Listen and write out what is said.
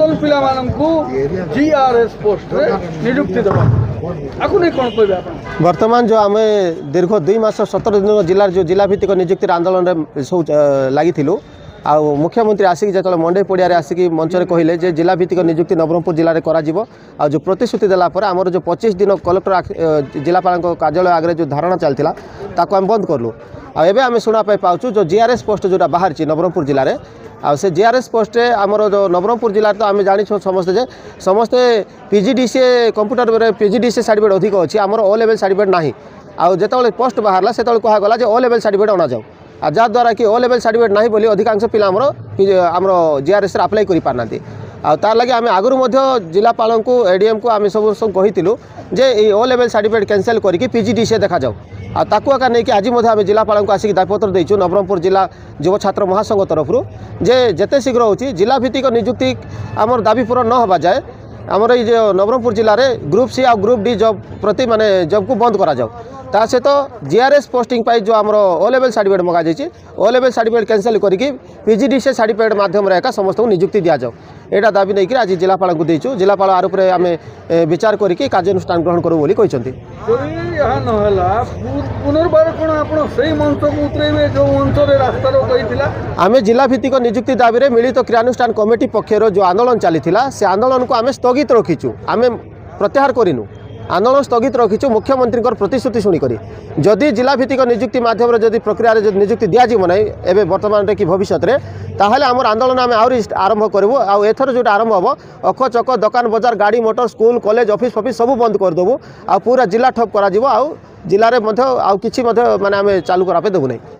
High school पिला GRS post रे नियुक्ति देवा आकु नहीं कौन कहबे आपण वर्तमान जो आम दीर्घ 2 मास 17 दिन जिलार जो जिला भित्तिक नियुक्ति आंदोलन में सब लगी आ मुख्यमंत्री आसिक जो मंडे पड़िया आसिक मंचर कहले जे जिला भित्तिक नियुक्ति नवरंगपुर जिले में करा आ जो प्रतिश्रुति देलापर आमर जो 25 दिन कलेक्टर जिलापाल कार्यालय आगे जो धारणा चलता ताको आम बंद कलु आबे आम शुणा पाचु जो जीआरएस पोस्ट जोटा बाहर नवरंगपुर जिले में आ से जीआरएस पोस्ट आमर जो नवरंगपुर जिले तो आम जानी समस्ते जे समस्ते पीजीडीसीए कंप्यूटर पीजीडीसीए सर्टिफिकेट अधिक अच्छी आमर ओ लेवल सर्टिफिकेट ना आउ जो पोस्ट बाहर से कहगला जे ओ लेवल सर्टिफिकेट अना जाऊ आ जहाँद्वारा कि ओ लेवल सर्टिफिकेट ना बोली अधिकांश पिला आमर जीआरएस अप्लाई कर पारना आ तार लगे आम आगु जिलापाल को एडीएम को आम सब कहीलु जे ओ लेवल सर्टिफिकेट कैंसल करके पीजीडीसीए देखा जाऊ आ ताकू आका नहीं कि आज आम जिलापाल को आसिक दायपत्र देचु नवरंगपुर जिला युव छात्र महासंघ तरफ जे जेते शीघ्र होची जिला भित्तिक नियुक्ति आमर दाबी पूरण न होबा जाए आमर ये नवरंगपुर जिले में ग्रुप सी आ ग्रुप डी जॉब प्रति माने जॉब को बंद करा जाऊ ता सहित जीआरएस पोस्टिंग पाई जो आमर ओ लेवल सर्टिफिकेट मगा जाइए ओ लेवल सर्टिफिकेट कैंसल करके पीजीडीसीए सर्टिफिकेट माध्यम एका समस्त को नियुक्ति दि जाऊ यहाँ दाबी नहीं कि आज जिलापाल को देचु जिलापाल आर उपर आम विचार करके कार्यानुष्ठान ग्रहण करूँ बोली कहते पुनर्बार कौन आप मंच को उतरेबे जो मंच रास्ता रोक आम जिला भित्तिक नियुक्ति दाबी में मिलित क्रियानुष्ठान कमिटी पक्षर जो आंदोलन चली से आंदोलन को आम स्थगित रखीचु आम प्रत्याहार करूँ आंदोलन स्थगित रखीचु मुख्यमंत्री प्रतिश्रुति शुणिक जदि जिला भित्तिक नियुक्ति माध्यम जदि प्रक्रिया नियुक्ति दिज्व ना एवं बर्तमान कि भविष्य में ताहले आमर आंदोलन आम आहरी आरंभ करूँ आउ एथर जो आरंभ हम अख चक दुकान बजार गाड़ी मोटर स्कूल कॉलेज ऑफिस फॉफिस सब बंद करदेबू आ पूरा जिला ठप करा जिवो आउ जिले में आउ किछि माने आम चालू करापे देबू नहीं।